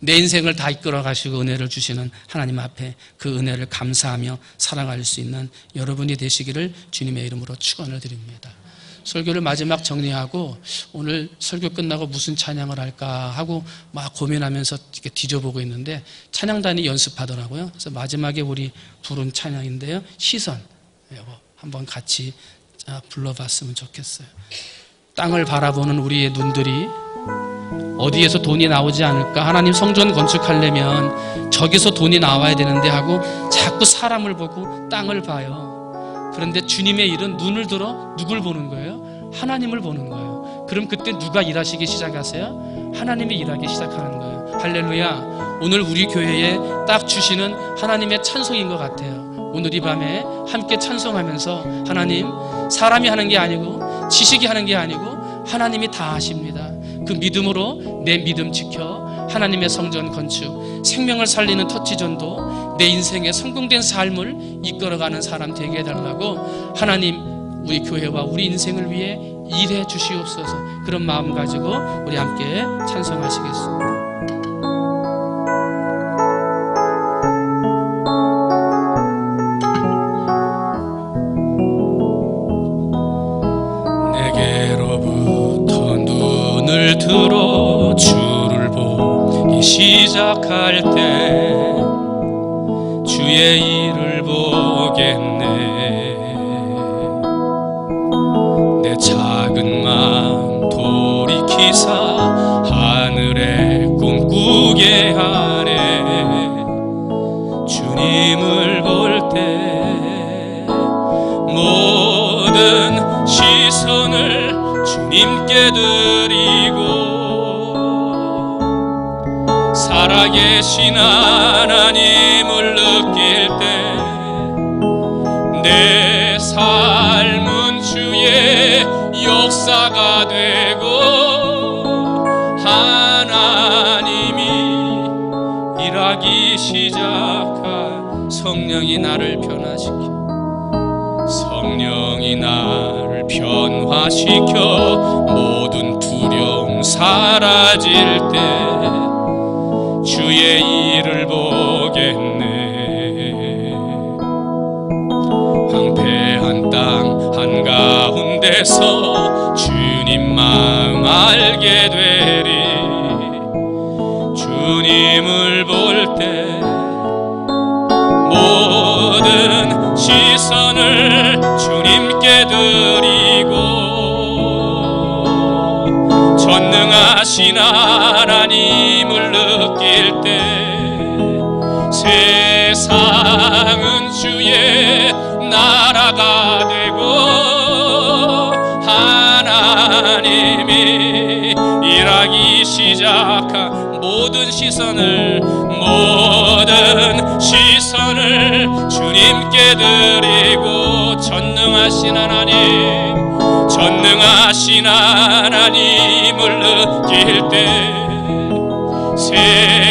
S1: 내 인생을 다 이끌어 가시고 은혜를 주시는 하나님 앞에 그 은혜를 감사하며 살아갈 수 있는 여러분이 되시기를 주님의 이름으로 축원을 드립니다. 설교를 마지막 정리하고 오늘 설교 끝나고 무슨 찬양을 할까 하고 막 고민하면서 이렇게 뒤져보고 있는데 찬양단이 연습하더라고요. 그래서 마지막에 우리 부른 찬양인데요. 시선. 여보, 한번 같이 불러봤으면 좋겠어요. 땅을 바라보는 우리의 눈들이 어디에서 돈이 나오지 않을까? 하나님 성전 건축하려면 저기서 돈이 나와야 되는데 하고 자꾸 사람을 보고 땅을 봐요. 그런데 주님의 일은 눈을 들어 누굴 보는 거예요? 하나님을 보는 거예요. 그럼 그때 누가 일하시기 시작하세요? 하나님이 일하기 시작하는 거예요. 할렐루야. 오늘 우리 교회에 딱 주시는 하나님의 찬송인 것 같아요. 오늘 이 밤에 함께 찬송하면서 하나님, 사람이 하는 게 아니고 지식이 하는 게 아니고 하나님이 다 하십니다. 그 믿음으로 내 믿음 지켜 하나님의 성전 건축, 생명을 살리는 터치전도, 내 인생의 성공된 삶을 이끌어가는 사람 되게 해달라고 하나님, 우리 교회와 우리 인생을 위해 일해 주시옵소서. 그런 마음 가지고 우리 함께 찬송하시겠습니다. 들어 주를 보기 시작할 때 주의 일을 보겠네.
S2: 작은 마음 돌이키사 하늘에 꿈꾸게 하네. 주님을 볼 때 모든 시선을 주님께 드리고 살아계신 하나님을 느낄 때 내 삶은 주의 역사가 되고 하나님이 일하기 시작한 성령이 나를 변화시켜 성령이 나를 변화시켜 모든 두려움 사라질 때 주의 일을 보겠네. 황폐한 땅 한가운데서 주님 마음 알게 되리. 주님을 볼 때 모든 시선을 주님께 드리고 전능하신 하나님을 느낄 때 세상은 주의 나라가 되고 하나님이 일하기 시작한 모든 시선을 주님께 드리고 전능하신 하나님을 느낄 때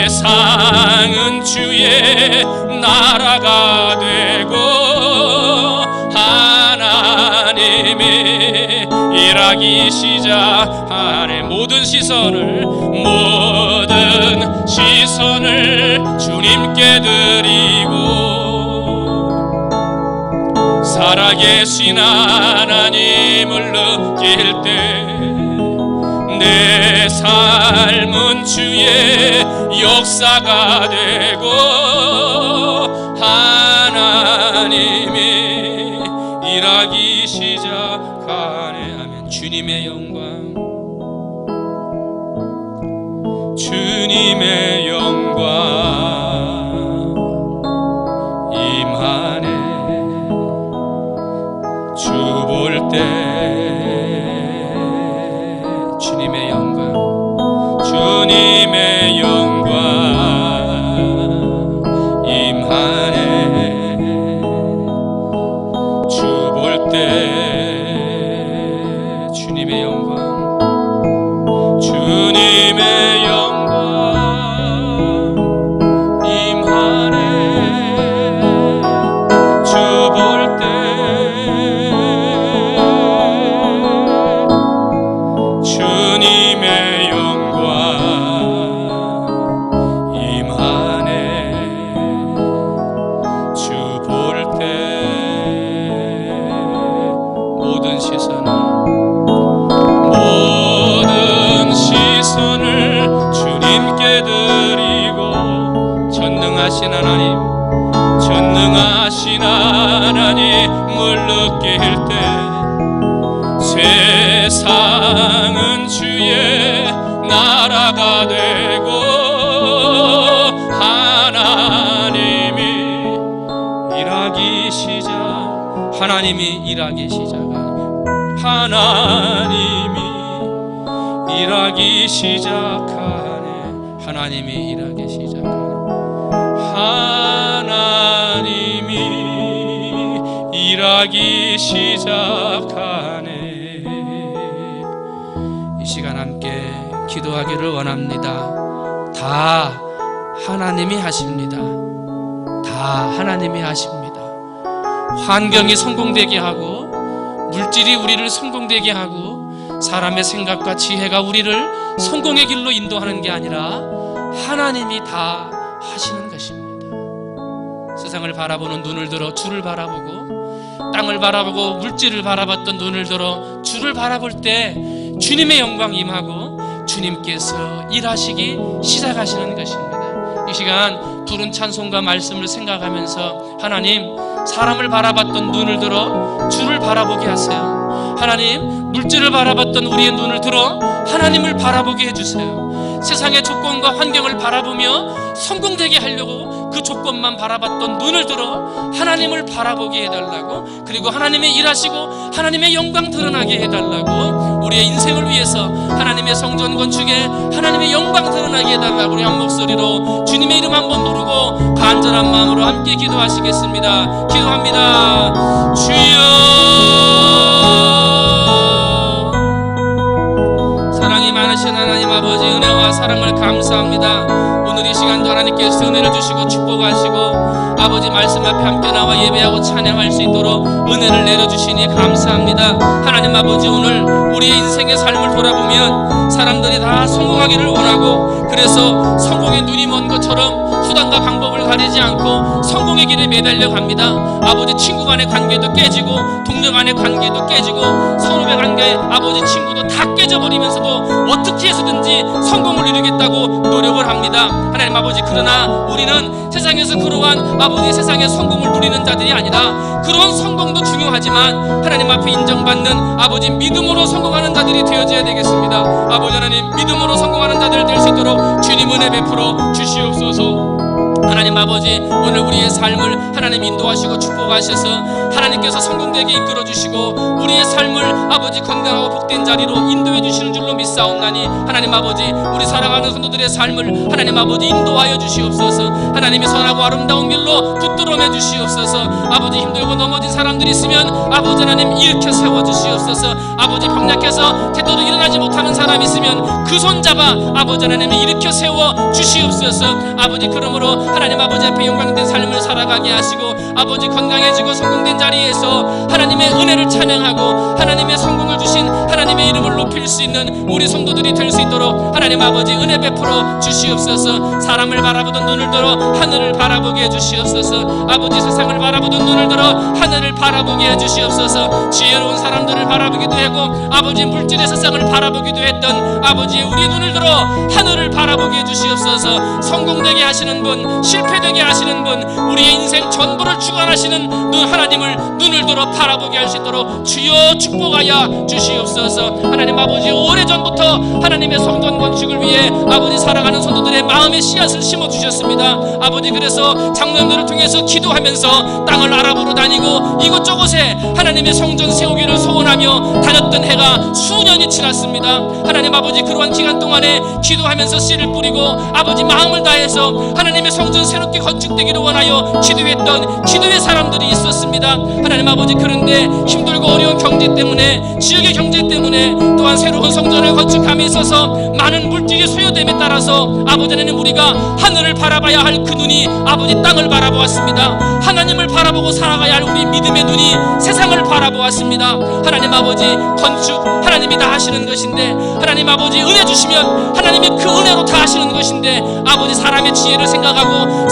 S2: 세상은 주의 나라가 되고 하나님이 일하기 시작하네. 모든 시선을 주님께 드리고 살아계신 하나님을 느낄 때 내 삶은 주의 역사가 되고 하나님이 일하기 시작하네. 아멘. 주님의 영광, 주님의 영광 임하네. 주 볼 때 주님의 영광, 주님의 영광 임하네. 주 볼 때 주님의 영광, 주님의 영광 임하네. 주 볼 때 주님의 영광 임하네. 주 볼 때 모든 시선을 주님께 드리고 전능하신 하나님을 느낄 때 세상은 주의 나라가 되고 하나님이 일하기 시작하네. 하나님이 일하기 시작하네. 이 시간 함께 기도하기를 원합니다. 다 하나님이 하십니다. 다 하나님이 하십니다. 환경이 성공되게 하고 물질이 우리를 성공되게 하고 사람의 생각과 지혜가 우리를 성공의 길로 인도하는 게 아니라 하나님이 다 하시는 것입니다. 세상을 바라보는 눈을 들어 주를 바라보고 땅을 바라보고 물질을 바라봤던 눈을 들어 주를 바라볼 때 주님의 영광이 임하고 주님께서 일하시기 시작하시는 것입니다. 이 시간 부른 찬송과 말씀을 생각하면서 하나님, 사람을 바라봤던 눈을 들어 주를 바라보게 하세요. 하나님, 물질을 바라봤던 우리의 눈을 들어 하나님을 바라보게 해주세요. 세상의 조건과 환경을 바라보며 성공되게 하려고 그 조건만 바라봤던 눈을 들어 하나님을 바라보게 해달라고, 그리고 하나님의 일하시고 하나님의 영광 드러나게 해달라고, 우리의 인생을 위해서 하나님의 성전 건축에 하나님의 영광 드러나게 해달라고 우리 한 목소리로 주님의 이름 한번 부르고 간절한 마음으로 함께 기도하시겠습니다. 기도합니다. 주여, 사랑이 많으신 하나님 아버지, 은혜와 사랑을 감사합니다. 오늘 이 시간도 하나님께서 은혜를 주시고 축복하시고 아버지 말씀 앞에 함께 나와 예배하고 찬양할 수 있도록 은혜를 내려주시니 감사합니다. 하나님 아버지, 오늘 우리의 인생의 삶을 돌아보면 사람들이 다 성공하기를 원하고, 그래서 성공의 눈이 먼 것처럼 수단과 방법을 가리지 않고 성공의 길에 매달려 갑니다. 아버지, 친구 간의 관계도 깨지고 동료 간의 관계도 깨지고 선후배 관계, 아버지 친구도 다 깨져버리면서도 어떻게 해서든지 성공을 이루겠다고 노력을 합니다. 하나님 아버지, 그러나 우리는 세상에서 그러한 아버지 세상의 성공을 누리는 자들이 아니라, 그런 성공도 중요하지만 하나님 앞에 인정받는 아버지 믿음으로 성공하는 자들이 되어져야 되겠습니다. 아버지 하나님, 믿음으로 성공하는 자들 될 수 있도록 주님 은혜 베풀어 주시옵소서. 하나님 아버지, 오늘 우리의 삶을 하나님 인도하시고 축복하셔서 하나님께서 성공되게 이끌어 주시고 우리의 삶을 아버지 건강하고 복된 자리로 인도해 주시는 줄로 믿사옵나니, 하나님 아버지, 우리 사랑하는 성도들의 삶을 하나님 아버지 인도하여 주시옵소서. 하나님의 선하고 아름다운 길로 붙들어매 주시옵소서. 아버지, 힘들고 넘어진 사람들이 있으면 아버지 하나님 일으켜 세워 주시옵소서. 아버지, 병약해서 제대로 일어나지 못하는 사람이 있으면 그 손 잡아 아버지 하나님 일으켜 세워 주시옵소서. 아버지, 그러므로 하나님 아버지 앞에 영광된 삶을 살아가게 하시고 아버지 건강해지고 성공된 자리에서 하나님의 은혜를 찬양하고 하나님의 성공을 주신 하나님의 이름을 높일 수 있는 우리 성도들이 될 수 있도록 하나님 아버지 은혜 베풀어 주시옵소서. 사람을 바라보던 눈을 들어 하늘을 바라보게 해주시옵소서. 아버지, 세상을 바라보던 눈을 들어 하늘을 바라보게 해주시옵소서. 지혜로운 사람들을 바라보기도 하고 아버지 물질의 세상을 바라보기도 했던 아버지, 우리 눈을 들어 하늘을 바라보게 해주시옵소서. 성공되게 하시는 분, 실패되게 하시는 분, 우리의 인생 전부를 주관하시는 눈, 하나님을 눈을 들어 바라보게 할 수 있도록 주여 축복하여 주시옵소서. 하나님 아버지, 오래전부터 하나님의 성전 건축을 위해 아버지 사랑하는 성도들의 마음의 씨앗을 심어주셨습니다. 아버지, 그래서 장로님들을 통해서 기도하면서 땅을 알아보러 다니고 이곳저곳에 하나님의 성전 세우기를 소원하며 다녔던 해가 수년이 지났습니다. 하나님 아버지, 그러한 기간 동안에 기도하면서 씨를 뿌리고 아버지 마음을 다해서 하나님의 성전 새롭게 건축되기를 원하여 기도했던 기도의 사람들이 있었습니다. 하나님 아버지, 그런데 힘들고 어려운 경제 때문에, 지역의 경제 때문에, 또한 새로운 성전을 건축함에 있어서 많은 물질이 소요됨에 따라서 아버지 하나님, 우리가 하늘을 바라봐야 할 그 눈이 아버지 땅을 바라보았습니다. 하나님을 바라보고 살아가야 할 우리 믿음의 눈이 세상을 바라보았습니다. 하나님 아버지, 건축 하나님이 다 하시는 것인데, 하나님 아버지 은혜 주시면 하나님이 그 은혜로 다 하시는 것인데, 아버지 사람의 지혜를 생각하고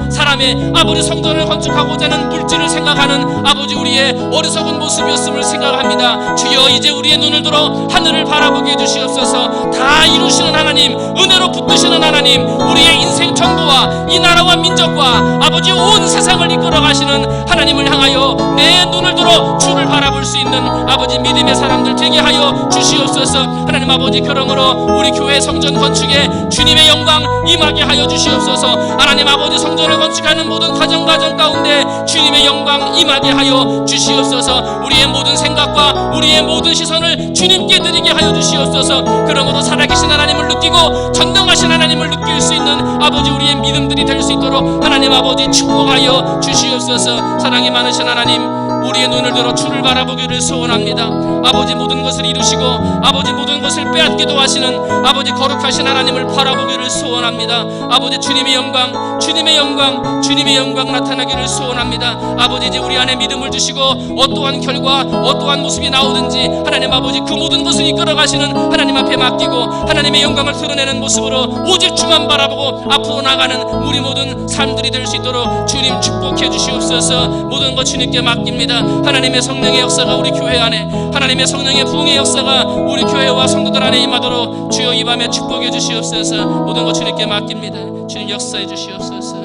S2: 사람의 아버지 성전을 건축하고자 하는 물질을 생각하는 아버지 우리의 어리석은 모습이었음을 생각합니다. 주여, 이제 우리의 눈을 들어 하늘을 바라보게 해주시옵소서. 다 이루시는 하나님, 은혜로 붙드시는 하나님, 우리의 인생 전부와 이 나라와 민족과 아버지 온 세상을 이끌어 가시는 하나님을 향하여 내 눈을 들어 주를 바라볼 수 있는 아버지 믿음의 사람들 되게 하여 주시옵소서. 하나님 아버지, 그러므로 우리 교회 성전 건축에 주님의 영광 임하게 하여 주시옵소서. 하나님 아버지, 성전을 건축하는 모든 가정 가운데 주님의 영광 임하게 하여 주시옵소서. 우리의 모든 생각과 우리의 모든 시선을 주님께 드리게 하여 주시옵소서. 그러므로 살아계신 하나님을 느끼고 전능하신 하나님을 느낄 수 있는 아버지 우리의 믿음들이 될 수 있도록 하나님 아버지 축복하여 주시옵소서. 사랑이 많으신 하나님, 우리의 눈을 들어 주를 바라보기를 소원합니다. 아버지, 모든 것을 이루시고 아버지 모든 것을 빼앗기도 하시는 아버지 거룩하신 하나님을 바라보기를 소원합니다. 아버지, 주님의 영광, 주님의 영광, 주님의 영광 나타나기를 소원합니다. 아버지, 이제 우리 안에 믿음을 주시고 어떠한 결과, 어떠한 모습이 나오든지 하나님 아버지 그 모든 것을 이끌어 가시는 하나님 앞에 맡기고 하나님의 영광을 드러내는 모습으로 오직 주만 바라보고 앞으로 나가는 우리 모든 삶들이 될 수 있도록 주님 축복해 주시옵소서. 모든 것 주님께 맡깁니다. 하나님의 성령의 역사가 우리 교회 안에, 하나님의 성령의 부흥의 역사가 우리 교회와 성도들 안에 임하도록 주여 이 밤에 축복해 주시옵소서. 모든 것 주님께 맡깁니다. 주님 역사해 주시옵소서.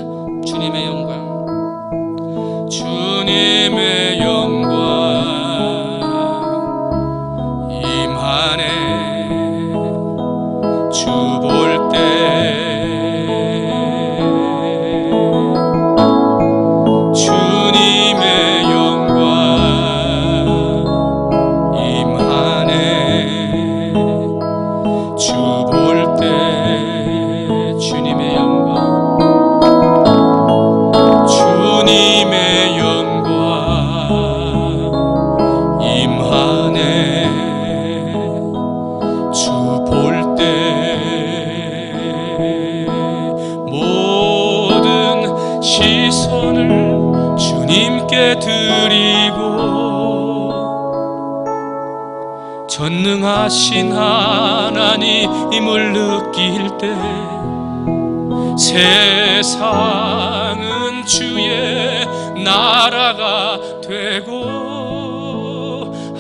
S2: 주님의 영광, 주님의 영광, 주님께 드리고 전능하신 하나님을 느낄 때 세상은 주의 나라가 되고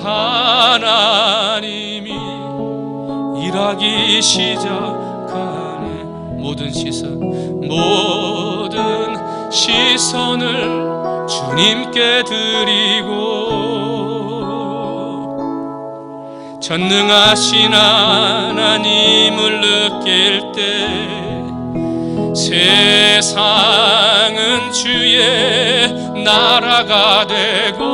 S2: 하나님이 일하기 시작하네. 모든 시선을 주님께 드리고 전능하신 하나님을 느낄 때 세상은 주의 나라가 되고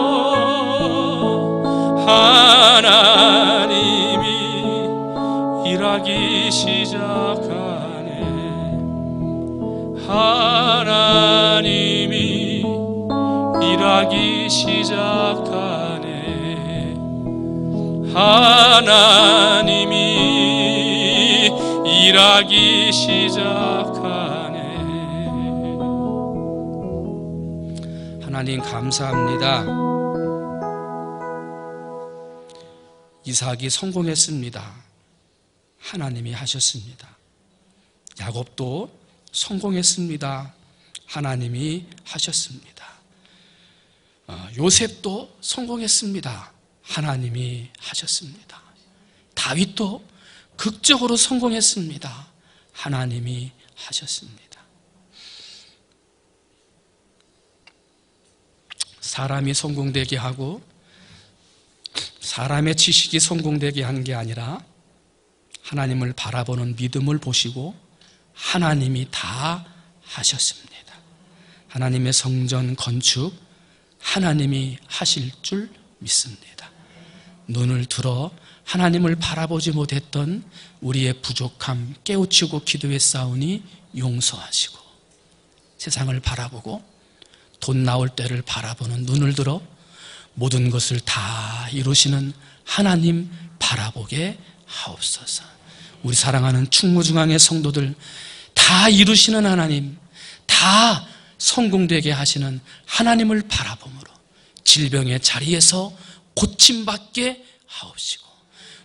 S2: 하나님이 일하기 시작하네. 하나님이 일하기 시작하네. 하나님이 일하기 시작하네. 하나님 감사합니다. 이삭이 성공했습니다. 하나님이 하셨습니다. 야곱도 성공했습니다. 하나님이 하셨습니다. 요셉도 성공했습니다. 하나님이 하셨습니다. 다윗도 극적으로 성공했습니다. 하나님이 하셨습니다. 사람이 성공되게 하고 사람의 지식이 성공되게 한 게 아니라 하나님을 바라보는 믿음을 보시고 하나님이 다 하셨습니다. 하나님의 성전 건축 하나님이 하실 줄 믿습니다. 눈을 들어 하나님을 바라보지 못했던 우리의 부족함 깨우치고 기도했사오니 용서하시고 세상을 바라보고 돈 나올 때를 바라보는 눈을 들어 모든 것을 다 이루시는 하나님 바라보게 하옵소서. 우리 사랑하는 충무중앙의 성도들 다 이루시는 하나님, 다 성공되게 하시는 하나님을 바라봄으로 질병의 자리에서 고침받게 하옵시고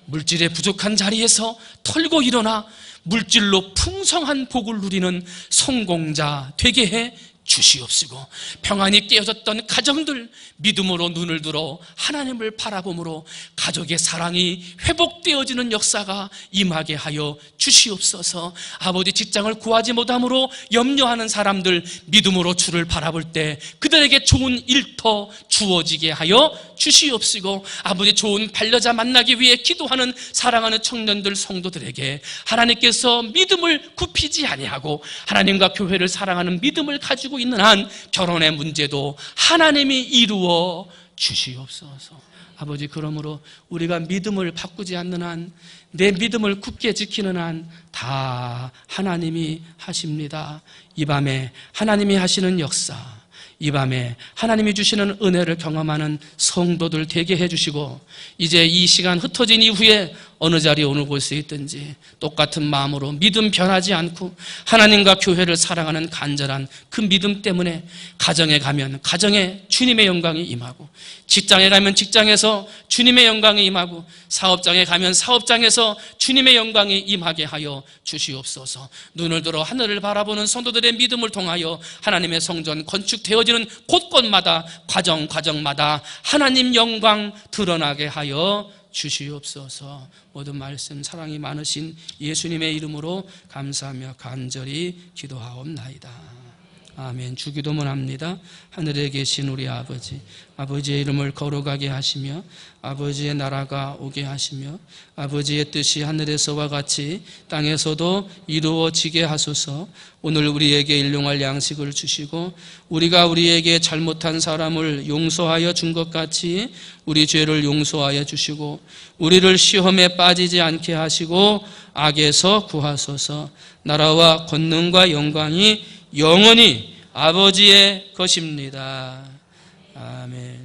S2: 물질의 부족한 자리에서 털고 일어나 물질로 풍성한 복을 누리는 성공자 되게 해 주시옵시고 평안이 깨어졌던 가정들 믿음으로 눈을 들어 하나님을 바라봄으로 가족의 사랑이 회복되어지는 역사가 임하게 하여 주시옵소서. 아버지 직장을 구하지 못함으로 염려하는 사람들 믿음으로 주를 바라볼 때 그들에게 좋은 일터 주어지게 하여 주시옵시고 아버지 좋은 반려자 만나기 위해 기도하는 사랑하는 청년들 성도들에게 하나님께서 믿음을 굽히지 아니하고 하나님과 교회를 사랑하는 믿음을 가지고 있는 한 결혼의 문제도 하나님이 이루어 주시옵소서. 아버지 그러므로 우리가 믿음을 바꾸지 않는 한 내 믿음을 굳게 지키는 한 다 하나님이 하십니다. 이 밤에 하나님이 하시는 역사 이 밤에 하나님이 주시는 은혜를 경험하는 성도들 되게 해주시고 이제 이 시간 흩어진 이후에 어느 자리에 어느 곳에 있든지 똑같은 마음으로 믿음 변하지 않고 하나님과 교회를 사랑하는 간절한 그 믿음 때문에 가정에 가면 가정에 주님의 영광이 임하고 직장에 가면 직장에서 주님의 영광이 임하고 사업장에 가면 사업장에서 주님의 영광이 임하게 하여 주시옵소서. 눈을 들어 하늘을 바라보는 성도들의 믿음을 통하여 하나님의 성전 건축되어지는 곳곳마다 과정마다 하나님 영광 드러나게 하여 주시옵소서. 모든 말씀 사랑이 많으신 예수님의 이름으로 감사하며 간절히 기도하옵나이다. 아멘. 주기도문 합니다. 하늘에 계신 우리 아버지, 아버지의 이름을 거룩하게 하시며 아버지의 나라가 오게 하시며 아버지의 뜻이 하늘에서와 같이 땅에서도 이루어지게 하소서. 오늘 우리에게 일용할 양식을 주시고 우리가 우리에게 잘못한 사람을 용서하여 준 것 같이 우리 죄를 용서하여 주시고 우리를 시험에 빠지지 않게 하시고 악에서 구하소서. 나라와 권능과 영광이 영원히 아버지의 것입니다. 아멘.